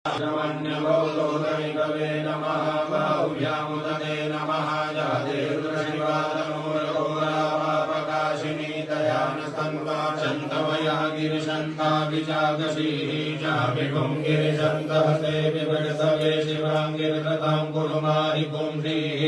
श्रवण्यभवतोतमिकवे नमः बाहुभ्यामुदते नमः जातेर्दृशिवादमूलघोरापापकाशिनी दयानस्तन्वा शन्तमया गिरिशन्ताभिजागशीः चाभिगुं गिरिशन्तहस्ते विभजसवे शिवां गिरिरथां कुरुमाहि पुंसीः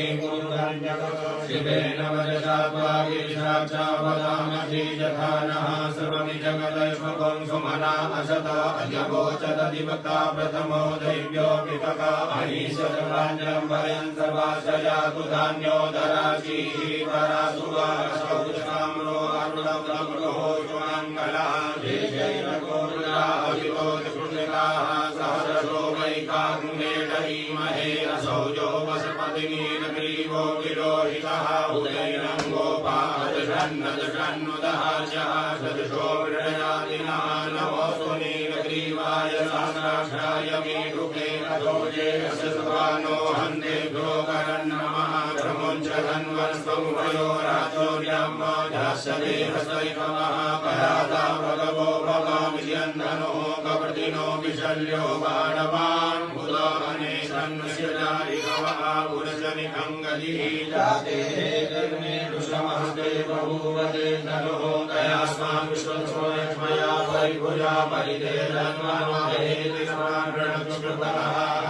शिवेन वजसा त्वा गिरिशाक्षावदामसि यथा नः सर्वमि जगदैश्वकं सुमना असता अजगोचदधिवक्ता प्रथमो दैव्यो पितका अनीशजवाञ्जं भयं सर्वाशयातु धान्योदराशीः परासुवासौषाम्रो अरुणब्रह्मो सुमङ्गला देशैरकोरुराभितोषुण्यकाः सहरसो वैकाग्नेडीमहे असौजो वसपतिनीलग्रीवो विलोहितः उदयनं गोपादशन्नदशन्नुदहार्यः सदृशो विरयादिनः नमोऽस्तु नीलग्रीवाय सहस्राक्षराय मीढुके अधोजे असुवानो हन्तेभ्यो करन्नमः क्रमुञ्चधन्वस्तुभयोराचौर्यं जास्यदेहसैकमः पराता भगवो भगामिष्यन्धनो कप्रतिनो विशल्यो बाणवान् उदाहने सन्नस्यदारिकवः पुरुषनिकङ्गलिः जाते कर्मे दुषमहस्ते बभूवते धनुः दयास्मान् विश्वस्वयक्ष्मया परिभुजा परिते धन्वन्महेति समार्गणकृतः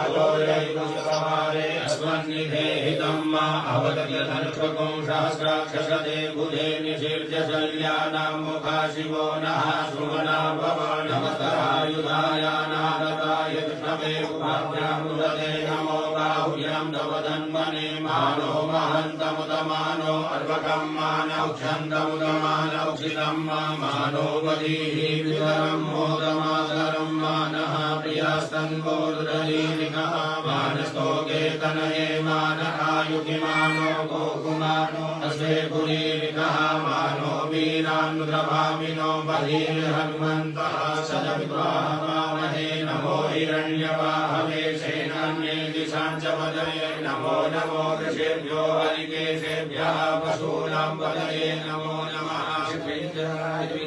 अलोयैवसमारे अस्मन्निधे हितं मा अवदत्यधनुष्वकं सहस्राक्षसते बुधे निशीर्य शल्यानां मुखा शिवो नः सुमना भव नमस्तरायुधाय नारदाय कृष्णवे उपाभ्यामुदते नमो बाहुभ्यां नवधन्वने मानो महन्तमुदमानो अर्वकं मानौक्षन्तमुदमानौक्षितं मानो वधीः वितरं मोदमातरं मानः प्रियास्तन्वोरुदलीनिकः मानस्तोके तनये मानकायुगिमानो गोकुमानो अस्ते पुरीनिकः मानो वीरान्मुद्रभामिनो बलीर्हनुमन्तः सदविद्वाहमामहे नमो हिरण्यवाहवे सेनान्ये दिशां च पदये नमो नमो ऋषेभ्यो हरिकेशेभ्यः पशूनां पदये नमो नमः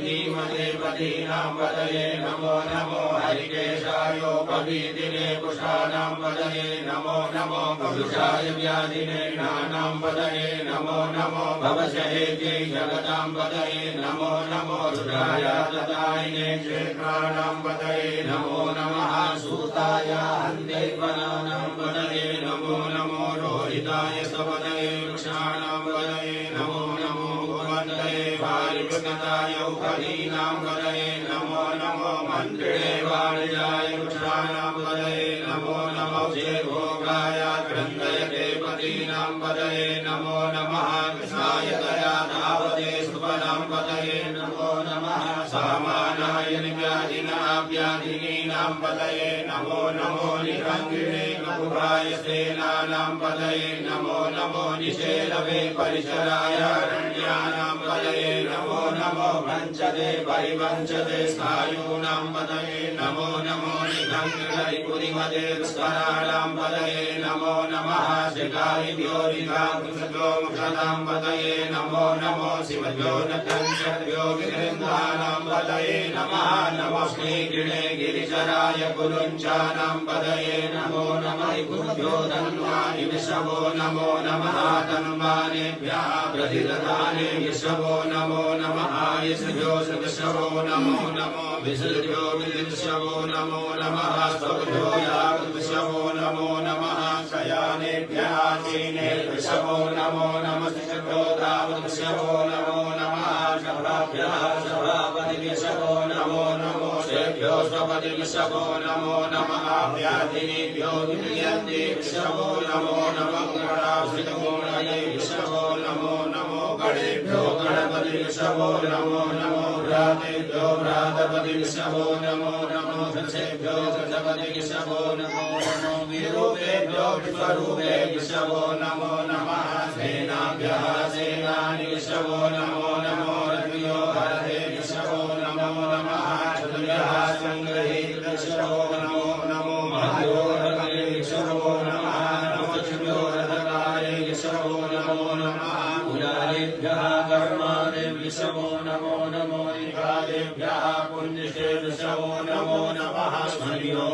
धीमते पदीनां पदये नमो नमो हरिकेशायोपवीदिने कुशानां पदये नमो नमो कलुषाय व्याधिने नानां पदये नमो नमो भवशहेत्यै जगतां पदये नमो नमो रुद्राय ददायिने क्षेत्राणां पदये नमो नमः सूताय हन्दैवनानां पदये नमो नमो रोहिताय सपदये वृक्षाणां पदये नमो नमो भुवन्तये वायुकृताय उभदीनां पदये नमो नमो मन्त्रिणे वाणिजाय वृक्षाणां पदये नमो नमो भोगाय ग्रन्थयते पदीनां पदये नमो नमः कृष्णाय दया धावते सुपदां पदये नमो नमः सामानाय व्याधिनीनां पदये नमो नमो निरङ्गिणे ककुभाय सेनानां पदये नमो नमो निषेलवे परिचराय रण्यानां पदये नमो नमो वञ्चते परिवञ्चते स्नायूनां पदये नमो नमो निगङ्गिणरिपुरिमते स्मराणां पदये नमो नमः शिकारिभ्यो मुषतां पदये नमो नमो शिवभ्यो नकञ्चभ्यो गिरिन्द्राणां पदये नमः नमो श्रीगिणे गिरिचराय कुरुञ्चानां पदये नमो नमः गुरुभ्यो धन्वानि विशवो नमो नमः तन्वानेभ्यः प्रतिदधाने विशवो नमो नमः यशभ्यो सदशवो नमो नमो विसृभ्यो विदिशवो नमो नमः स्वभ्यो यावद्विशवो नमो नमः शयानेभ्यः चीनेर्विशवो नमो नमः शिशभ्यो तावद्विशवो नमो नमः शभाभ्यः शभापतिविशवो नमो नमो शेभ्यो स्वपतिविशवो नमो नमः व्याधिनीभ्यो विद्यन्ते विशवो नमो नमः गणाश्रितगुणये विशवो नमो नमो गणेभ्यो गणपतिविशवो नमो नमो भ्रातेभ्यो भ्रातपतिविशवो नमो नमो दशेभ्यो दशपतिविशवो नमो नमो विरूपेभ्यो विश्वरूपे विशवो नमो नमः सेनाभ्यः सेनानि विशवो नमो नमो रवियो हरते विशवो नमो नमः चतुर्भ्यः सङ्ग्रहीत विशवो नमो नमो महयो रवे विशवो नमः नमोभ्यो रथकारे विशवो नमो नमः पुरारेभ्यः कर्माणे विशवो नमो नमो निकालेभ्यः पुण्यश्चे विशवो नमो नमः स्मर्यो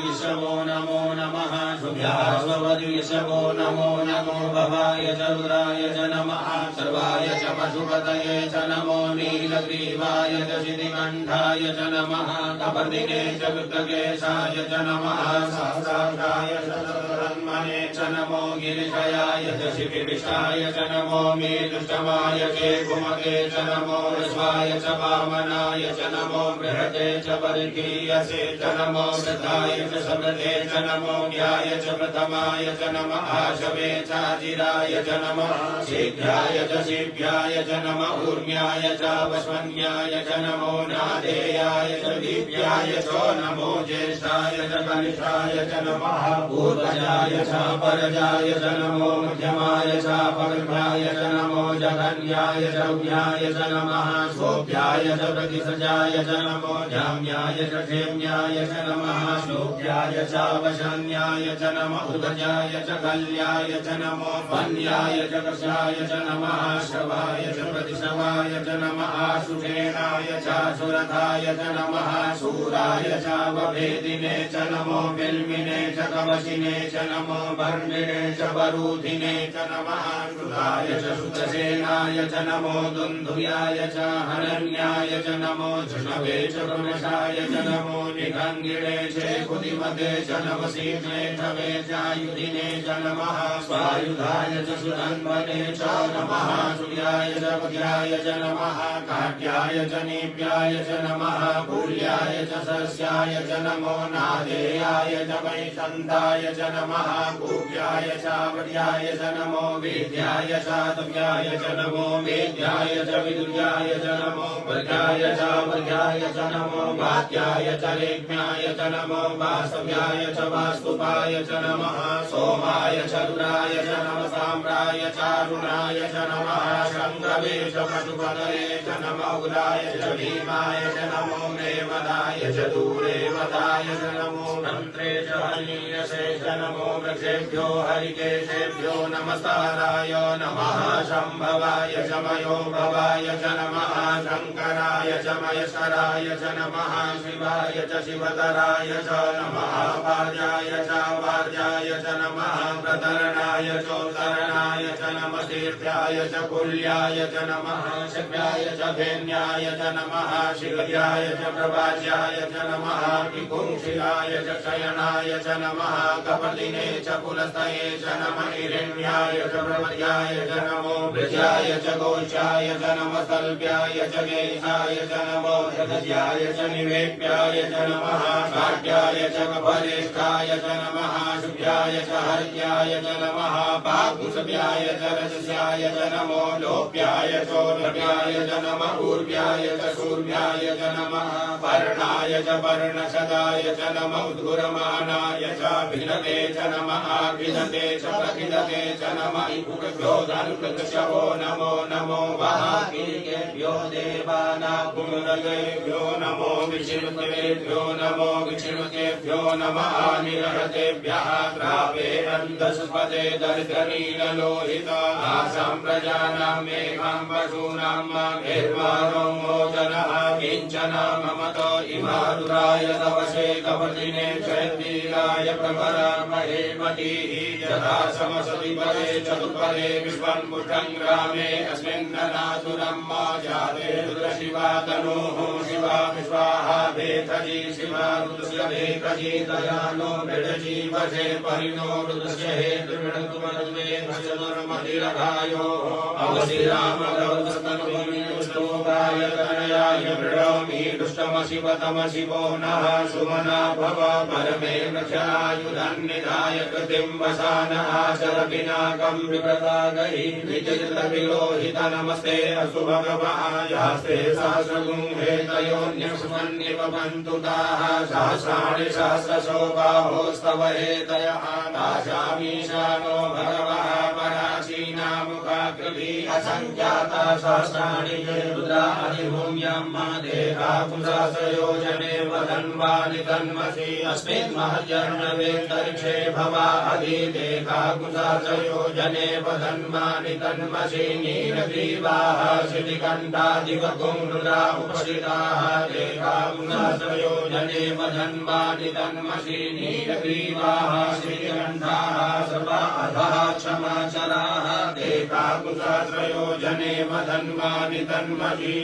विशवो नमो नमो नमः शुभ्यास्वद्विषवो नमो नमो भवाय च रुद्राय च नमः सर्वाय च पशुपतये च नमो नीलग्रीवाय च शितिकण्ठाय च नमः कपर्दिने च विप्रकेशाय च नमः सहस्राक्षाय च ब्रह्मणे च नमो गिरिशयाय च शिखिविषाय च नमो मेदुष्टमाय च कुमके च नमो ऋष्वाय च वामनाय च नमो बृहते च परिकीयसे च नमो वृद्धाय च समृते च नमो ज्ञाय च प्रथमाय च नमः शवे चाजिराय च नमः शीघ्राय च शिव्याय च नमः ऊर्म्याय च वस्वन्याय च नमो नादेयाय च दिव्याय च नमो ज्येष्ठाय च कनिष्ठाय च नमः पूर्वजाय च परजाय च नमो मध्यमाय च पगर्भाय च नमो जघन्याय च उभ्याय च नमः शोभ्याय च प्रतिसजाय च नमो जाम्याय च क्षेम्याय च नमः श्लोभ्याय च वशान्याय च नमः उदजाय च कल्याय च नमो वन्याय च कृशाय च नमः श्रवाय च प्रतिशवाय च नमः सुषेणाय च सुरथाय च नमः शूराय च वभेदिने च नमो बिल्मिने च कवचिने च नमो भर्मिणे च वरूधिने च नमः श्रुताय च श्रुतसेनाय च नमो दुन्दुयाय च हरण्याय च नमो धृष्णवे च प्रमशाय च नमो निगङ्गिणे च कुदिमते च नमसीने ठवे च युधिने च नमः स्वायुधाय च सुधन्वने च नमः सूर्याय च पद्याय च नमः काट्याय च नीप्याय च नमः कूल्याय च सस्याय च नमो नादेयाय च वैशन्ताय च नमः कूप्याय च वड्याय च नमो वेद्याय च तव्याय च नमो वेद्याय च विदुर्याय च नमो वर्गाय च वर्गाय च नमो वाक्याय च रेक्म्याय च नमो वास्तव्याय च वास्तुपाय च नमः सोमाय च रुद्राय च नमः साम्राय च अरुणाय च नमः शङ्कवे च पशुपतये च नमः उग्राय च भीमाय च नमो रेवदाय च दूरेवदाय च नमो मन्त्रे च हनीयसे च नमो वृक्षेभ्यो हरिकेशेभ्यो नमस्काराय नमः शम्भवाय च मयो भवाय च नमः शङ्कराय च मयस्कराय च नमः शिवाय च शिवतराय च नमः वार्याय च वार्याय च नमः प्रतरणाय चोत्तरणाय च नमः तीर्थ्याय च कुल्याय च नमः शिव्याय च भेन्याय च नमः शिव्याय च प्रभाज्याय च नमः विपुंशिलाय च शयनाय च नमः कपर्दिने च पुलस्तये च नमः हिरण्याय च प्रवर्याय च नमो वृजाय च गोचाय च नमः सल्प्याय च गेशाय च नमो जगज्याय च निवेप्याय च नमः काट्याय च कपरेष्ठाय च नमः शुभ्याय च हर्याय च नमः पाकुशव्याय च रजस्याय च नमो लोप्याय चोर्भ्याय च नमः पूर्व्याय च शूर्व्याय च नमः पर्णाय च पर्णशदाय च नमः उद्गुरमाणाय च भिदते च नमः भिदते च प्रखिदते च नमः इपुभ्यो धनुकृतशवो नमो नमो वाहाकिरीकेभ्यो देवानां पुनरगेभ्यो नमो विचिनुतेभ्यो नमो विचिनुतेभ्यो नमः निरहतेभ्यः त्रावे अन्धस्पदे दरिद्रनीललोहिता आसां प्रजानां मेघां पशूनां माघेर्वाणो मोचनः किञ्चन ममतो इमारुराय तवसे कपर्दिने चैत्रीराय प्रभरामहे मतीः यथा समसति पदे चतुर्पदे विश्वं पुष्टं ग्रामे अस्मिन्ननातुरं मा जाते रुद्रशिवा तनोः शिवा विश्वाहा भेखजी शिवा रुद्रस्य भेखजी दयालो मृडजी वशे परिणो रुद्रस्य हे दुर्मृणुमरुवे भजदुर्मतिरघायोः अवशिरामगौतस्तनुभूमिष्टोपाय तनयाय मृडोमि दुष्टमशिवतमशिवो नः सुमना भव परमे वृक्षायुधन्निधाय कृतिं वसानः शरपिनाकं विप्रदागहि विचित्रविलोहित नमस्ते असुभगवायास्ते सहस्रगुंहे तयोन्यसुमन्यव बन्तु ताः सहस्राणि सहस्रशो बाहोस्तव हेतयः तासामीशानो भगवः पराचीना मुखा असंख्याता सहस्राणि रुद्रादिभूम्यां देहा पुंसासयोजने वदन्वानि तन्मसि अस्मिन् महर्जन्यवेन्तरिक्षे भवा अधिदेहा पुंसासयोजने वदन्वानि तन्मसि नीलग्रीवाः शितिकण्ठादिवगुं रुद्रा उपस्थिताः देहा पुंसासयोजने वदन्वानि तन्मसि नीलग्रीवाः शितिकण्ठाः सर्वा अधः क्षमाचराः देहा पुंसासयोजने वदन्वानि तन्मसि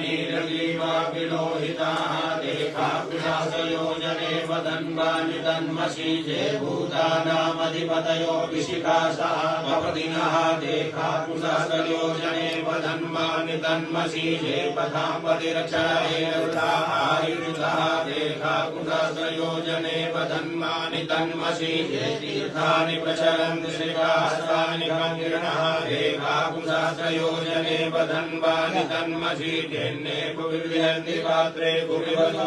नीलग्रीवा विलोहिताः देहा पुंसासयोजने वदन्वानि तन्मसि जे भूतानामधिपतयो विशिखासः वपदिनः देहा पुंसासयोजने वदन्वानि तन्मसि जे पथाम्पतिरक्षणेरुताः आयुर्युतः देहा पुंसासयोजने वदन्वानि तन्मसि जे तीर्थानि प्रचरन्ति श्रीकास्तानि गङ्गिरणः देहा पुंसासयोजने वदन्वानि तन्मसि जेन्ने कुविर्विहन्ति पात्रे कुविवतो